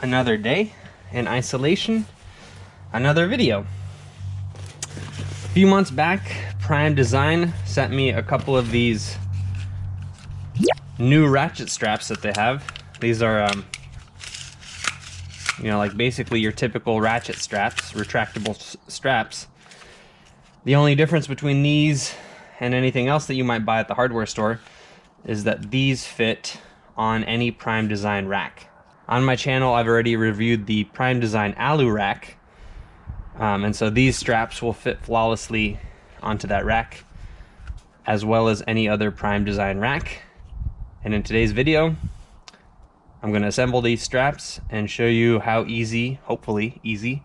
Another day in isolation, another video. A few months back, Prime Design sent me a couple of these new ratchet straps that they have. These are, you know, like basically your typical ratchet straps, retractable straps. The only difference between these and anything else that you might buy at the hardware store is that these fit on any Prime Design rack. On my channel, I've already reviewed the Prime Design AluRack, and so these straps will fit flawlessly onto that rack, as well as any other Prime Design rack. And in today's video, I'm going to assemble these straps and show you how easy, hopefully easy,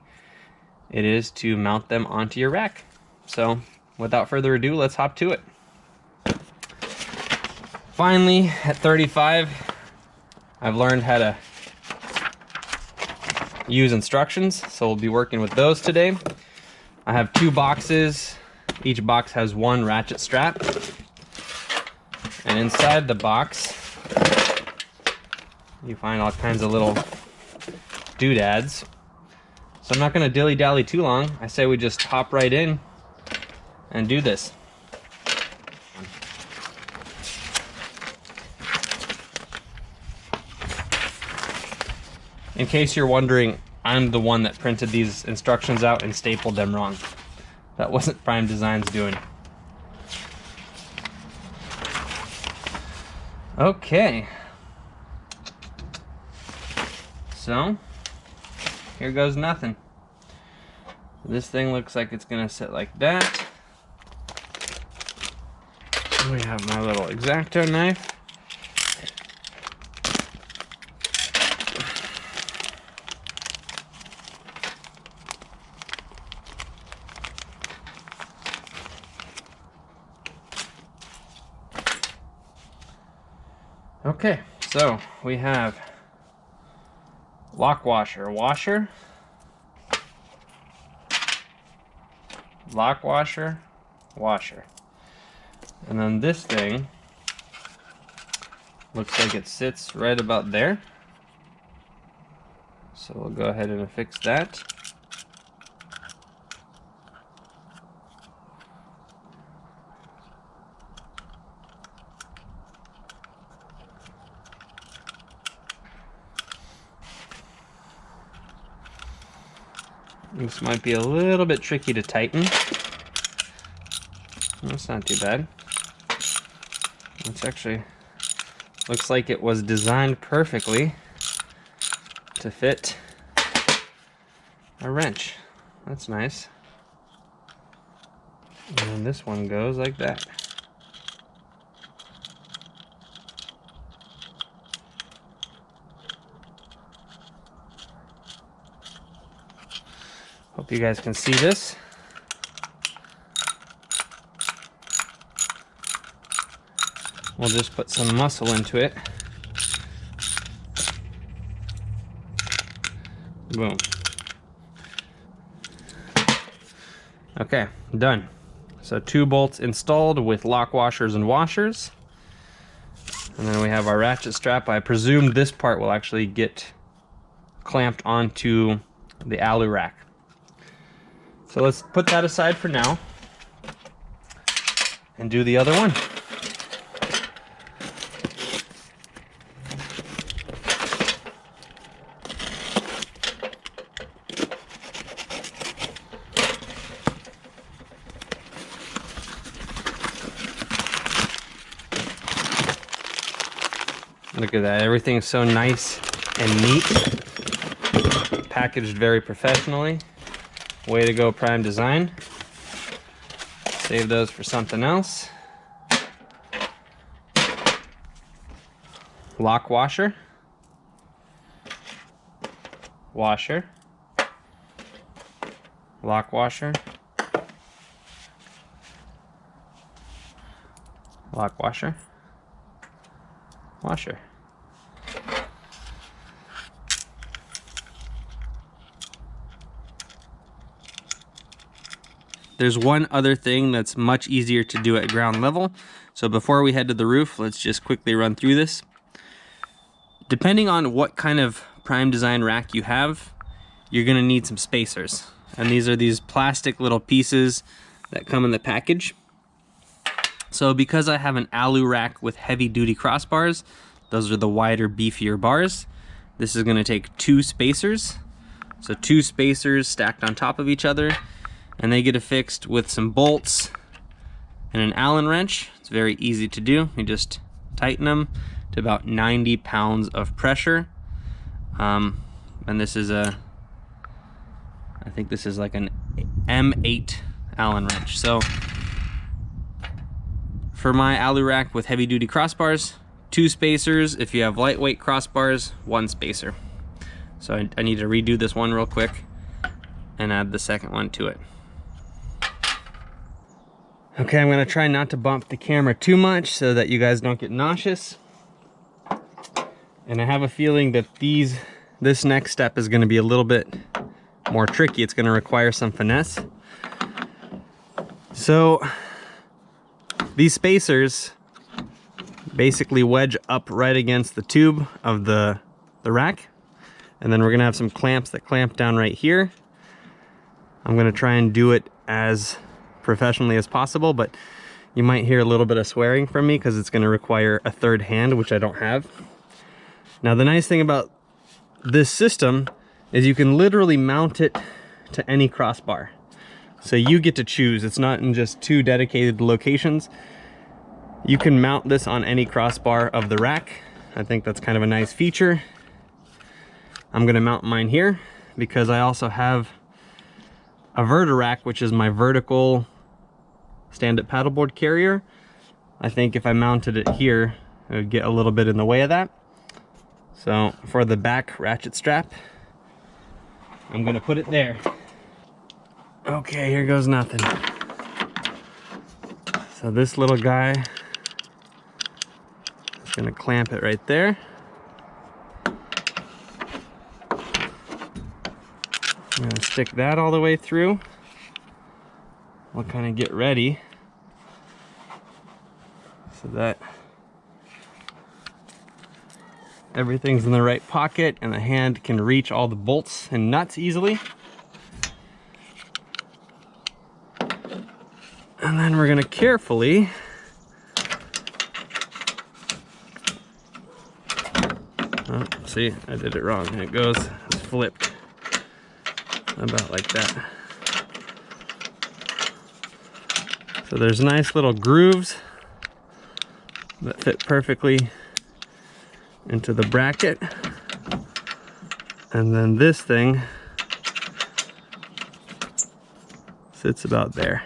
it is to mount them onto your rack. So without further ado, let's hop to it. Finally, at 35, I've learned how to use instructions, so we'll be working with those today. I have 2 boxes. Each box has 1 ratchet strap, and inside the box you find all kinds of little doodads. So I'm not going to dilly-dally too long. I say we just hop right in and do this. In case you're wondering, I'm the one that printed these instructions out and stapled them wrong. That wasn't Prime Design's doing. Okay. So, here goes nothing. This thing looks like it's gonna sit like that. We have my little X-Acto knife. Okay, so we have lock washer, lock washer, washer. And then this thing looks like it sits right about there. So we'll go ahead and affix that. This might be a little bit tricky to tighten. That's not too bad. It's actually looks like it was designed perfectly to fit a wrench. That's nice. And this one goes like that. Hope you guys can see this. We'll just put some muscle into it. Boom. Okay, done. So 2 bolts installed with lock washers and washers. And then we have our ratchet strap. I presume this part will actually get clamped onto the AluRack. So let's put that aside for now and do the other one. Look at that, everything's so nice and neat, packaged very professionally. Way to go, Prime Design. Save those for something else. Lock washer. Washer. Lock washer. Lock washer. Washer. There's one other thing that's much easier to do at ground level. So before we head to the roof, let's just quickly run through this. Depending on what kind of prime design rack you have, you're gonna need some spacers. And these are these plastic little pieces that come in the package. So because I have an AluRack with heavy duty crossbars, those are the wider, beefier bars, this is gonna take 2 spacers. So 2 spacers stacked on top of each other, and they get affixed with some bolts and an Allen wrench. It's very easy to do. You just tighten them to about 90 pounds of pressure. And this is I think this is like an M8 Allen wrench. So for my AluRack with heavy duty crossbars, 2 spacers. If you have lightweight crossbars, 1 spacer. So I need to redo this one real quick and add the second one to it. Okay, I'm gonna try not to bump the camera too much so that you guys don't get nauseous. And I have a feeling that this next step is gonna be a little bit more tricky. It's gonna require some finesse. So these spacers basically wedge up right against the tube of the rack. And then we're gonna have some clamps that clamp down right here. I'm gonna try and do it as professionally as possible, but you might hear a little bit of swearing from me because it's gonna require a third hand, which I don't have. Now, the nice thing about this system is you can literally mount it to any crossbar. So you get to choose. It's not in just 2 dedicated locations. You can mount this on any crossbar of the rack. I think that's kind of a nice feature. I'm gonna mount mine here because I also have a Retractable, which is my vertical stand-up paddleboard carrier. I think if I mounted it here, it would get a little bit in the way of that. So for the back ratchet strap, I'm gonna put it there. Okay, here goes nothing. So this little guy is gonna clamp it right there. I'm gonna stick that all the way through. We'll kind of get ready so that everything's in the right pocket and the hand can reach all the bolts and nuts easily. And then we're gonna carefully see, I did it wrong. It goes, it's flipped. About like that. So there's nice little grooves that fit perfectly into the bracket. And then this thing sits about there.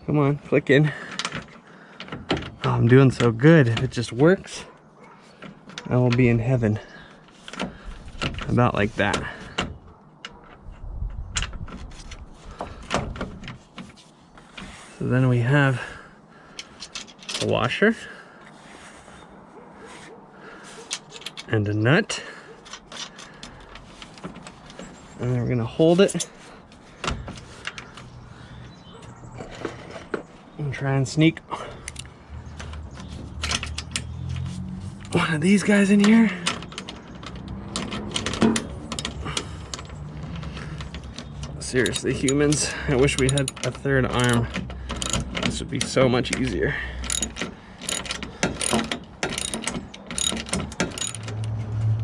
Come on, click in. Oh, I'm doing so good. If it just works, I will be in heaven. About like that. So then we have a washer and a nut, and then we're gonna hold it and try and sneak one of these guys in here. Seriously, humans, I wish we had a third arm. This would be so much easier.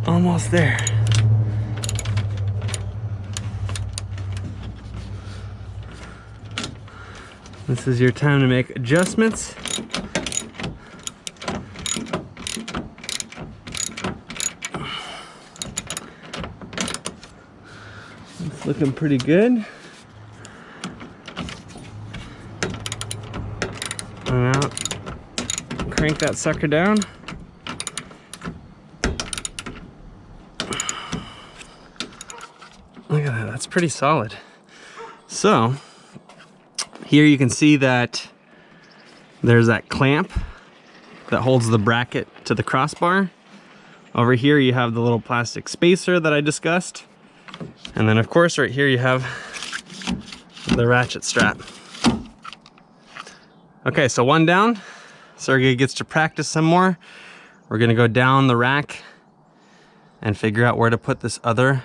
Almost there. This is your time to make adjustments. It's looking pretty good. And now, crank that sucker down. Look at that, that's pretty solid. So, here you can see that there's that clamp that holds the bracket to the crossbar. Over here you have the little plastic spacer that I discussed. And then of course right here you have the ratchet strap. Okay, so one down. Sergei gets to practice some more. We're gonna go down the rack and figure out where to put this other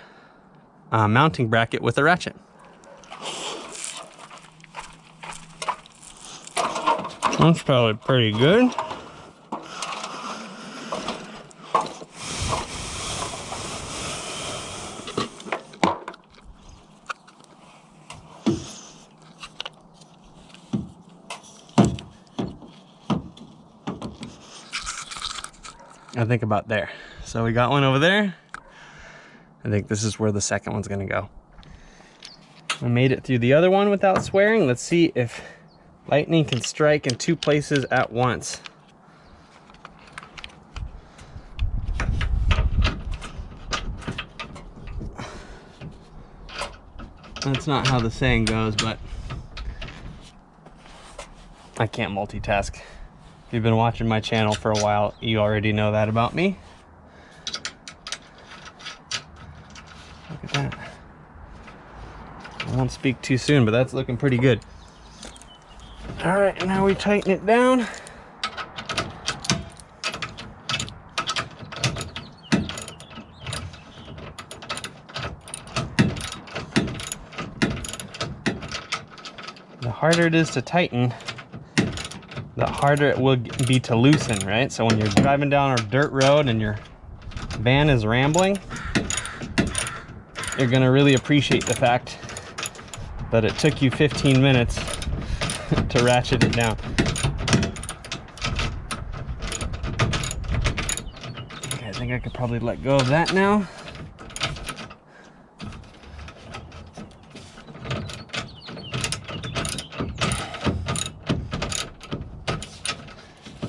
mounting bracket with a ratchet. That's probably pretty good. I think about there. So we got one over there. I think this is where the second one's gonna go. I made it through the other one without swearing. Let's see if lightning can strike in two places at once. That's not how the saying goes, but I can't multitask. If you've been watching my channel for a while, you already know that about me. Look at that. I won't speak too soon, but that's looking pretty good. All right, now we tighten it down. The harder it is to tighten, the harder it will be to loosen, right? So when you're driving down a dirt road and your van is rambling, you're gonna really appreciate the fact that it took you 15 minutes to ratchet it down. Okay, I think I could probably let go of that now.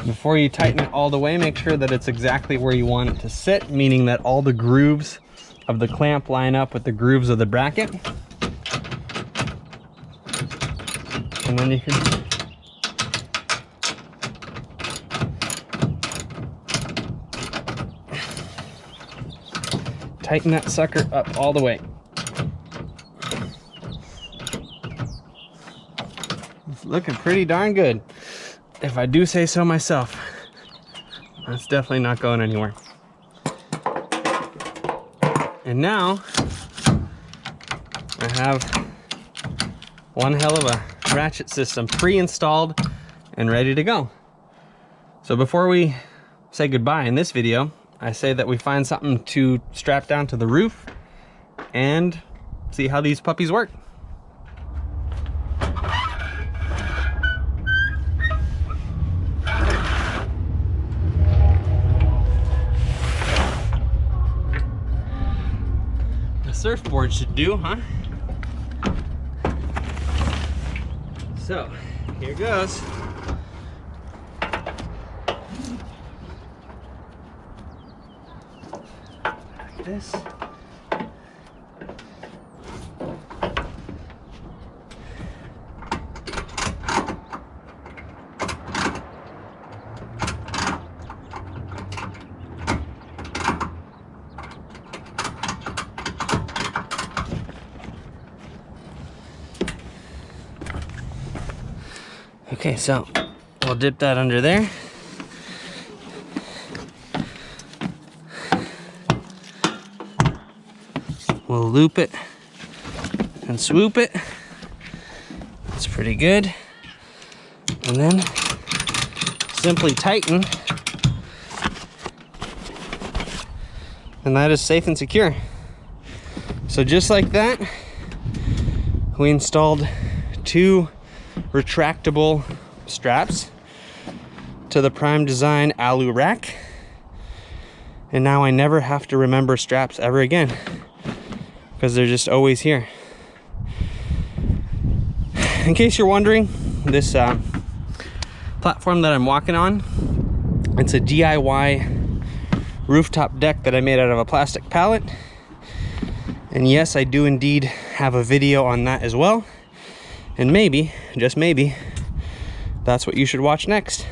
Before you tighten it all the way, make sure that it's exactly where you want it to sit, meaning that all the grooves of the clamp line up with the grooves of the bracket. And then you can tighten that sucker up all the way. It's looking pretty darn good, if I do say so myself. That's definitely not going anywhere. And now I have one hell of a ratchet system pre-installed and ready to go. So before we say goodbye in this video, I say that we find something to strap down to the roof and see how these puppies work. The surfboard should do, huh? So, here goes. Like this. Okay, so we'll dip that under there. We'll loop it and swoop it. That's pretty good. And then simply tighten. And that is safe and secure. So just like that, we installed two retractable straps to the Prime Design AluRack, and now I never have to remember straps ever again because they're just always here. In case you're wondering, this platform that I'm walking on, it's a DIY rooftop deck that I made out of a plastic pallet, and yes, I do indeed have a video on that as well. And maybe, just maybe, that's what you should watch next.